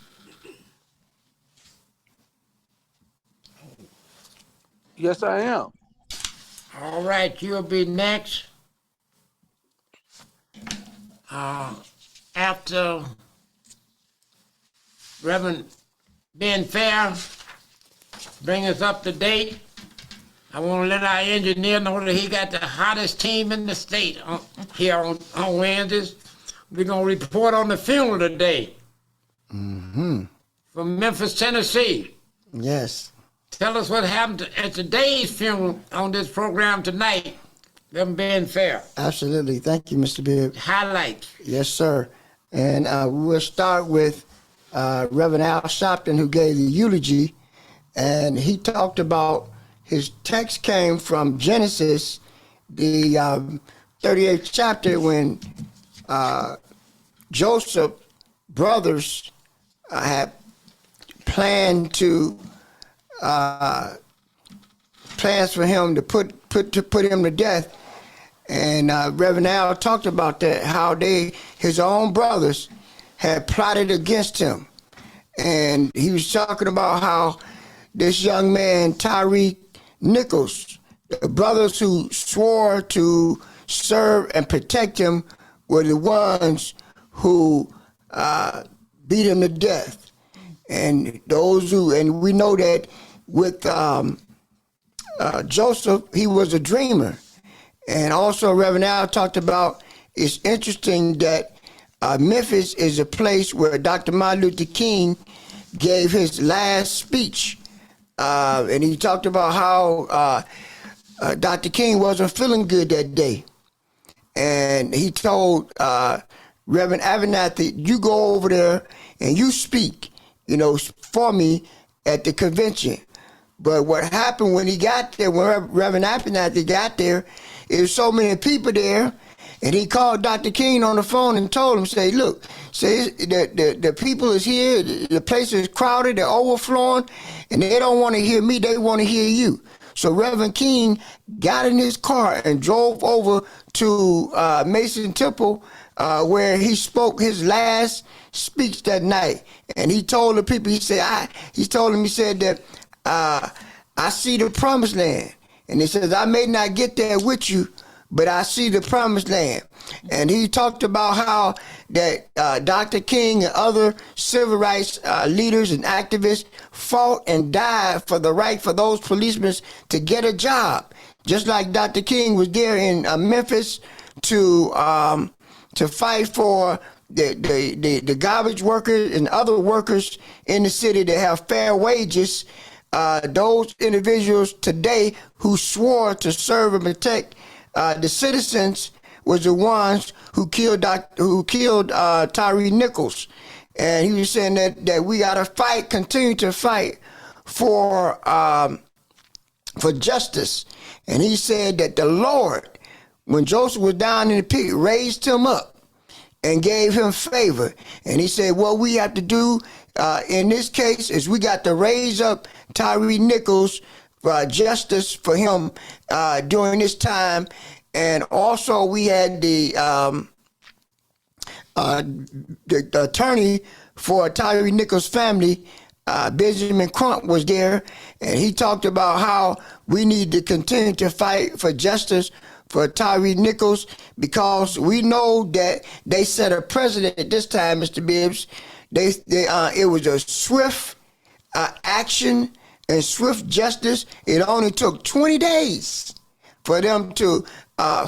Yes, I am. All right, you'll be next. After Reverend Ben Fair bring us up to date, I want to let our engineer know that he got the hottest team in the state here on Wednesdays. We're going to report on the funeral today from Memphis, Tennessee. Yes. Tell us what happened at today's funeral on this program tonight, Reverend Ben Fair. Absolutely. Thank you, Mr. Bibb. Highlights. Yes, sir. And we'll start with Reverend Al Sharpton, who gave the eulogy, and he talked about his text came from Genesis, the 38th chapter, when Joseph's brothers had planned to plans for him to put him to death. And Reverend Al talked about that, how his own brothers had plotted against him. And he was talking about how this young man, Tyreek Nichols, the brothers who swore to serve and protect him were the ones who beat him to death. And and we know that with Joseph, he was a dreamer. And also Reverend Al talked about, it's interesting that Memphis is a place where Dr. Martin Luther King gave his last speech. And he talked about how Dr. King wasn't feeling good that day. And he told Reverend Abernathy, you go over there and you speak, for me at the convention. But what happened when he got there, when Reverend Abernathy got there, there was so many people there, and he called Dr. King on the phone and told him, say, look, the people is here, the place is crowded, they're overflowing, and they don't want to hear me, they want to hear you. So Reverend King got in his car and drove over to Mason Temple, where he spoke his last speech that night. And he told the people, he said that, I see the promised land. And he says, I may not get there with you, but I see the promised land. And he talked about how that Dr. King and other civil rights leaders and activists fought and died for the right for those policemen to get a job. just like Dr. King was there in Memphis to fight for the garbage workers and other workers in the city to have fair wages. Those individuals today who swore to serve and protect the citizens was the ones who killed Tyree Nichols, and he was saying that we got to fight, continue to fight for justice. And he said that the Lord, when Joseph was down in the pit, raised him up and gave him favor. And he said, what we have to do in this case is we got to raise up Tyree Nichols for justice for him during this time. And also we had the attorney for Tyree Nichols' family, Benjamin Crump, was there, and he talked about how we need to continue to fight for justice for Tyree Nichols, because we know that they set a precedent at this time, Mr. Bibbs. It was a swift action and swift justice. It only took 20 days for them to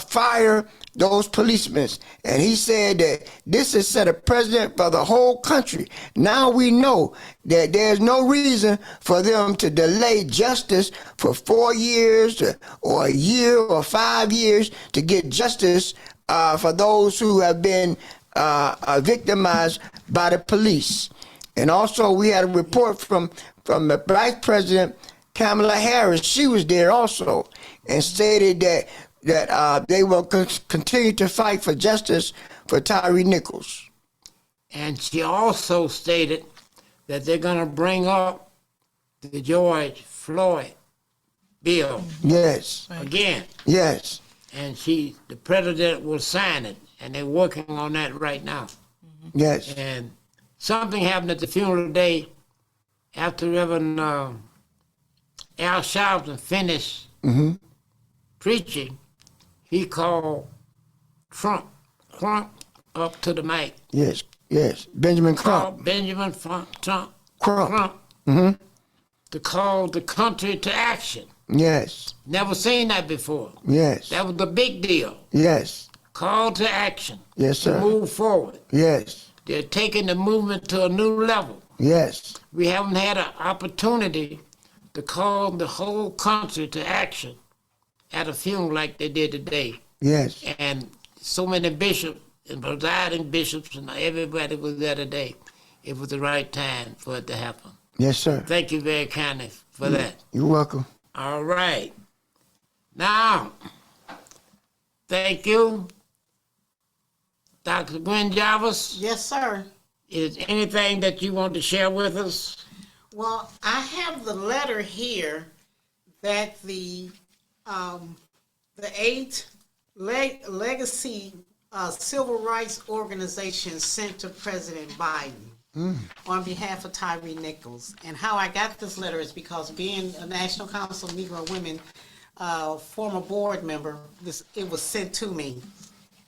fire those policemen. And he said that this has set a precedent for the whole country. Now we know that there's no reason for them to delay justice for 4 years or a year or 5 years to get justice for those who have been victimized by the police. And also we had a report from the Vice President Kamala Harris. She was there also and stated that they will continue to fight for justice for Tyree Nichols. And she also stated that they're going to bring up the George Floyd bill. Yes. Again. Yes. And the president will sign it, and they're working on that right now. Yes. And something happened at the funeral today after Reverend Al Sharpton finished preaching. He called Crump up to the mic. Yes, Benjamin Crump. Benjamin Crump. To call the country to action. Yes. Never seen that before. Yes. That was the big deal. Yes. Call to action. Yes, sir. To move forward. Yes. They're taking the movement to a new level. Yes. We haven't had an opportunity to call the whole country to action at a funeral like they did today. Yes. And so many bishops and presiding bishops and everybody was there today. It was the right time for it to happen. Yes, sir. Thank you very kindly for that. You're welcome. All right. Now, thank you. Dr. Gwen Jarvis, Yes, sir. is anything that you want to share with us? Well, I have the letter here that the 8 legacy civil rights organizations sent to President Biden on behalf of Tyree Nichols. And how I got this letter is because, being a National Council of Negro Women former board member, it was sent to me.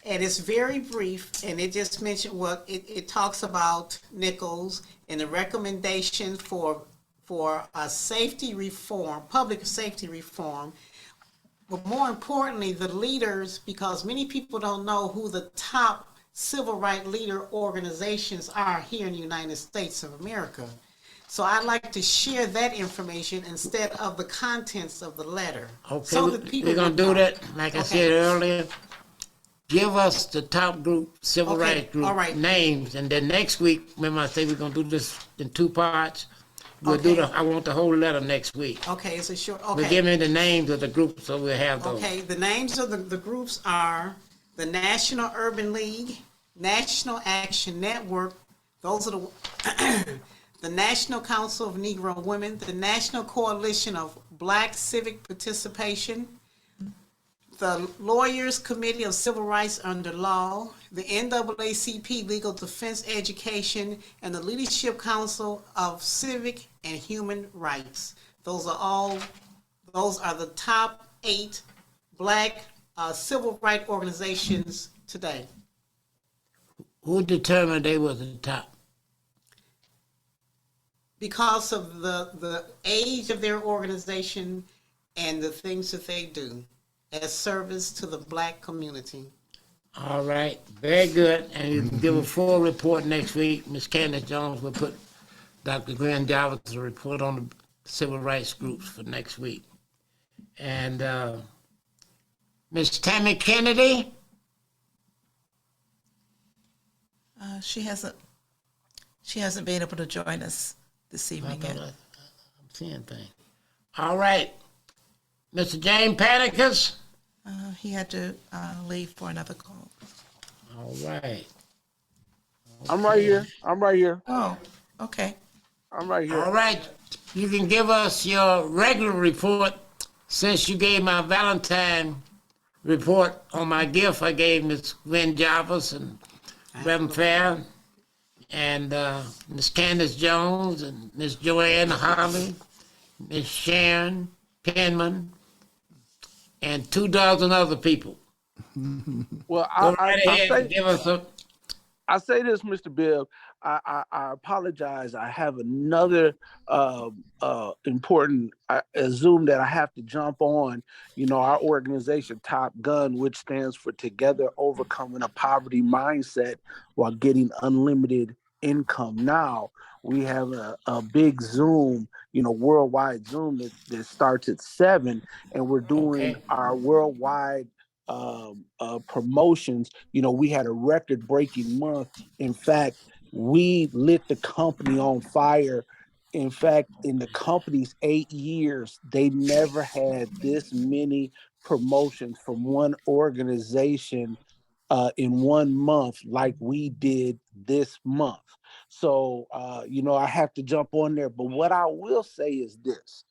And it's very brief, and it just mentioned it talks about Nichols and the recommendation for a safety reform, public safety reform. But more importantly, the leaders, because many people don't know who the top civil rights leader organizations are here in the United States of America. So I'd like to share that information instead of the contents of the letter. Okay, so that people we're going to do that, like I said earlier. Give us the top group, civil rights group names, and then next week, remember I say we're going to do this in 2 parts. We'll do I want the whole letter next week. Okay, it's a short, okay. But give me the names of the groups so we'll have those. Okay, the names of the groups are the National Urban League, National Action Network, those are the National Council of Negro Women, the National Coalition of Black Civic Participation, the Lawyers Committee of Civil Rights Under Law, the NAACP Legal Defense Education, and the Leadership Council of Civic and Human Rights. Those are the top 8 Black civil rights organizations today. Who determined they were the top? Because of the age of their organization and the things that they do. as service to the Black community. All right, very good. And you can give a full report next week. Ms. Candace Jones will put Dr. Glenn Jarvis' report on the civil rights groups for next week. And Ms. Tammy Kennedy? She hasn't been able to join us this evening yet. I'm seeing things. All right. Mr. James Panicus? He had to leave for another call. All right. I'm right here. Oh, okay. I'm right here. All right. You can give us your regular report since you gave my Valentine report on my gift I gave Ms. Glenn Jarvis and Reverend Fair and Ms. Candace Jones and Ms. Joanne Harley, Ms. Sharon Penman, and 24 other people. Well, Go right ahead and give us a... I say this, Mr. Bibb. I apologize. I have another important Zoom that I have to jump on. You know, our organization, Top Gun, which stands for Together Overcoming a Poverty Mindset While Getting Unlimited Income. Now, we have a big Zoom, worldwide Zoom that starts at 7, and we're doing our worldwide promotions. We had a record-breaking month. In fact, we lit the company on fire. In fact, in the company's 8 years, they never had this many promotions from one organization in 1 month like we did this month. So, I have to jump on there. But what I will say is this.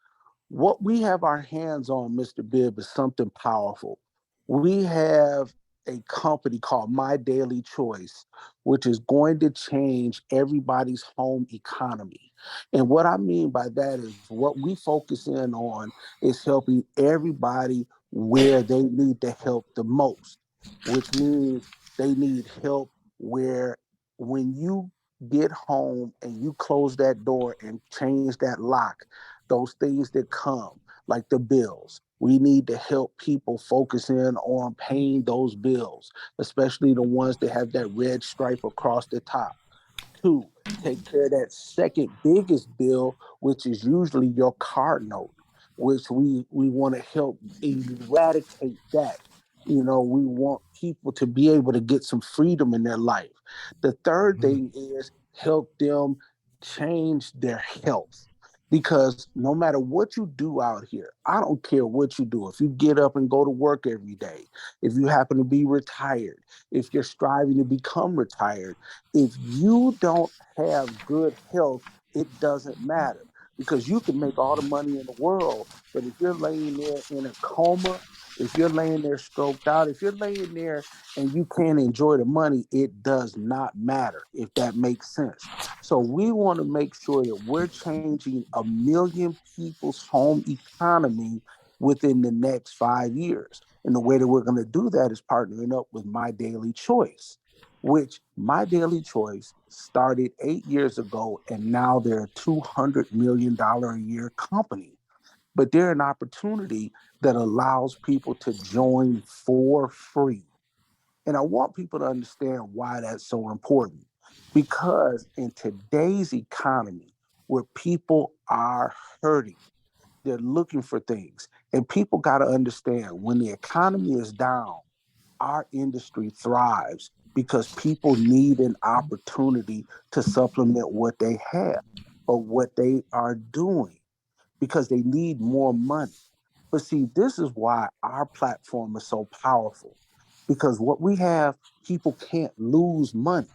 What we have our hands on, Mr. Bibb, is something powerful. We have a company called My Daily Choice, which is going to change everybody's home economy. And what I mean by that is what we focus in on is helping everybody where they need the help the most, which means they need help where when you get home and you close that door and change that lock, those things that come, like the bills. We need to help people focus in on paying those bills, especially the ones that have that red stripe across the top. 2, take care of that second biggest bill, which is usually your car note, which we want to help eradicate that. We want people to be able to get some freedom in their life. The third thing is help them change their health. Because no matter what you do out here, I don't care what you do. If you get up and go to work every day, if you happen to be retired, if you're striving to become retired, if you don't have good health, it doesn't matter. Because you can make all the money in the world, but if you're laying there in a coma, if you're laying there stroked out, if you're laying there and you can't enjoy the money, it does not matter, if that makes sense. So we want to make sure that we're changing 1 million people's home economy within the next 5 years. And the way that we're going to do that is partnering up with My Daily Choice, which My Daily Choice started 8 years ago, and now they're a $200 million a year company. But they're an opportunity that allows people to join for free. And I want people to understand why that's so important. Because in today's economy, where people are hurting, they're looking for things. And people got to understand when the economy is down, our industry thrives because people need an opportunity to supplement what they have or what they are doing because they need more money. But see, this is why our platform is so powerful because what we have, people can't lose money.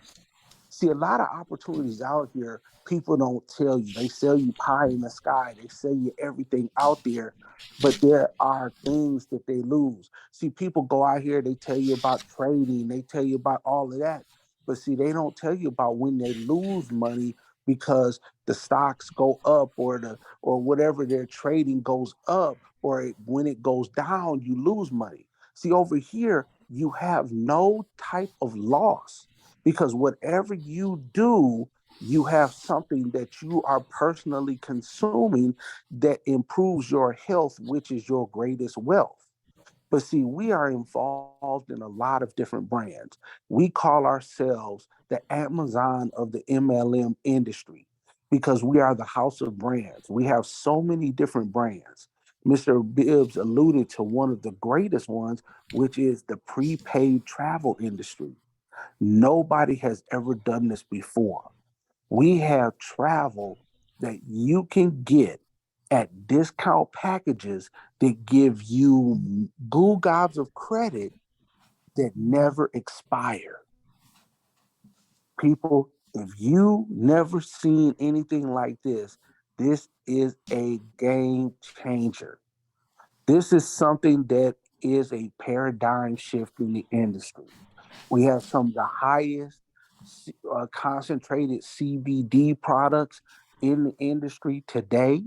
See, a lot of opportunities out here, people don't tell you. They sell you pie in the sky. They sell you everything out there, but there are things that they lose. See, people go out here, they tell you about trading, they tell you about all of that. But see, they don't tell you about when they lose money because the stocks go up or whatever they're trading goes up, or when it goes down, you lose money. See, over here, you have no type of loss because whatever you do, you have something that you are personally consuming that improves your health, which is your greatest wealth. But see, we are involved in a lot of different brands. We call ourselves the Amazon of the MLM industry because we are the house of brands. We have so many different brands. Mr. Bibbs alluded to one of the greatest ones, which is the prepaid travel industry. Nobody has ever done this before. We have travel that you can get at discount packages that give you goo gobs of credit that never expire. People, if you never seen anything like this is a game changer. This is something that is a paradigm shift in the industry. We have some of the highest concentrated CBD products in the industry today.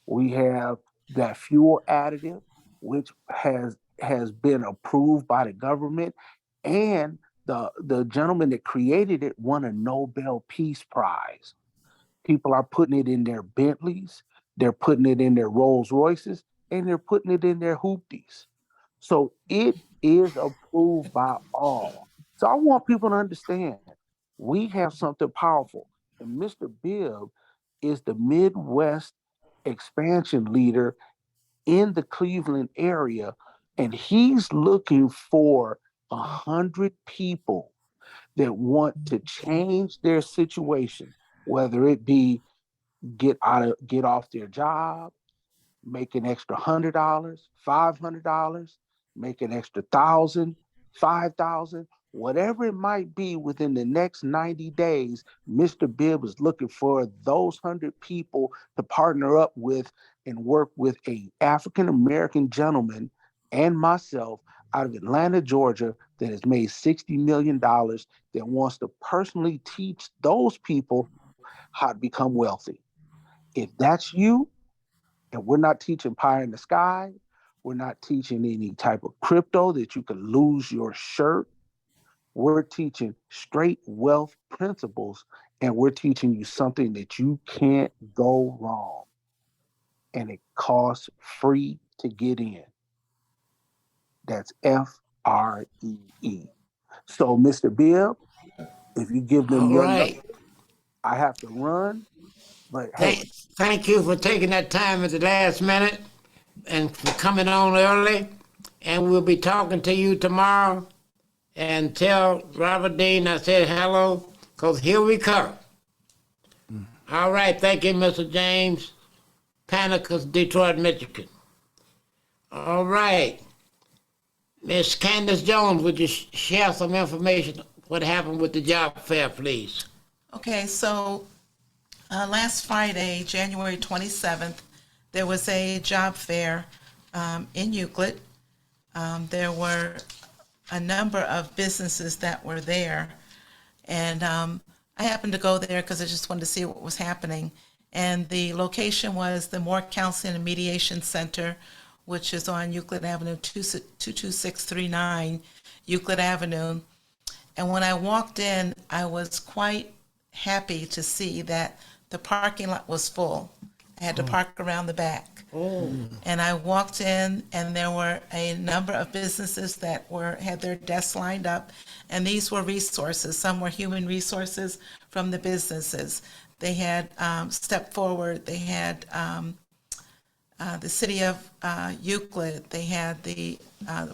We have that fuel additive, which has been approved by the government, and the gentleman that created it won a Nobel Peace Prize. People are putting it in their Bentleys, they're putting it in their Rolls Royces, and they're putting it in their hoopties. So it is approved by all. So I want people to understand we have something powerful. And Mr. Bibb is the Midwest expansion leader in the Cleveland area, and he's looking for 100 people that want to change their situation, whether it be get off their job, make an extra $100, $500, make an extra 1,000, 5,000, whatever it might be within the next 90 days. Mr. Bibb is looking for those 100 people to partner up with and work with a African American gentleman and myself out of Atlanta, Georgia, that has made $60 million that wants to personally teach those people how to become wealthy. If that's you, and we're not teaching pie in the sky. We're not teaching any type of crypto that you can lose your shirt. We're teaching straight wealth principles, and we're teaching you something that you can't go wrong. And it costs free to get in. That's FREE. So, Mr. Bibb, if you give them All your number, right. I have to run. But hey, Thank you for taking that time at the last minute and for coming on early. And we'll be talking to you tomorrow. And tell Robert Dean I said hello, because here we come. All right. Thank you, Mr. James Panicus, Detroit, Michigan. All right. Miss Candace Jones, would you share some information what happened with the job fair, please? Okay, so last Friday, January 27th, there was a job fair in Euclid. There were a number of businesses that were there, and I happened to go there because I just wanted to see what was happening. And the location was the Moore Counseling and Mediation Center, which is on Euclid Avenue, 22639 Euclid Avenue. And when I walked in, I was quite happy to see that the parking lot was full. I had to park around the back. And I walked in, and there were a number of businesses that had their desks lined up, and these were resources. Some were human resources from the businesses. They had Step Forward. They had the city of Euclid. They had the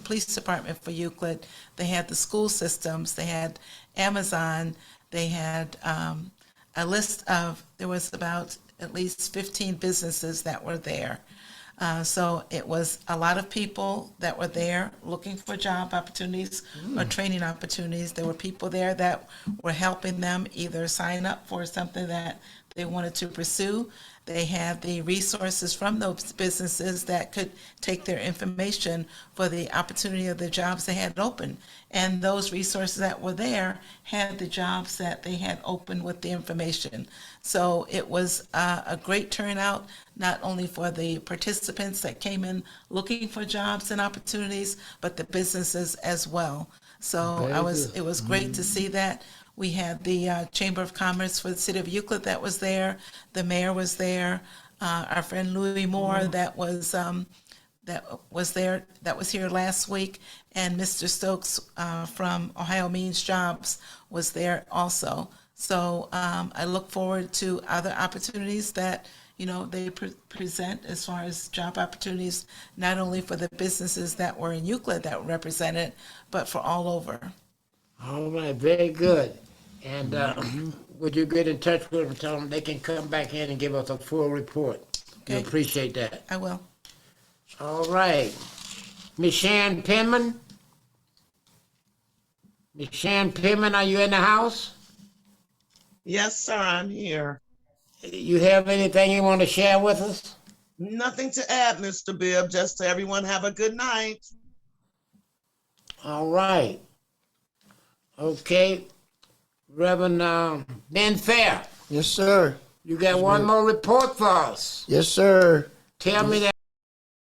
police department for Euclid. They had the school systems. They had Amazon. They had a list of, there was about at least 15 businesses that were there. So it was a lot of people that were there looking for job opportunities or training opportunities. There were people there that were helping them either sign up for something that they wanted to pursue. They had the resources from those businesses that could take their information for the opportunity of the jobs they had open. And those resources that were there had the jobs that they had open with the information. So it was a great turnout, not only for the participants that came in looking for jobs and opportunities, but the businesses as well. So it was great to see that. We had the Chamber of Commerce for the City of Euclid that was there. The mayor was there. Our friend Louis Moore that was that was here last week, and Mr. Stokes from Ohio Means Jobs was there also. So I look forward to other opportunities that they present as far as job opportunities, not only for the businesses that were in Euclid that were represented, but for all over. All right, very good. And would you get in touch with them and tell them they can come back in and give us a full report? We Okay. appreciate that. I will. All right. Miss Shan Penman? Miss Shan Penman, are you in the house? Yes, sir, I'm here. You have anything you want to share with us? Nothing to add, Mr. Bibb. Just to everyone have a good night. All right. Okay. Reverend Ben Fair, Yes, sir. you got one more report for us. Yes, sir. Tell me that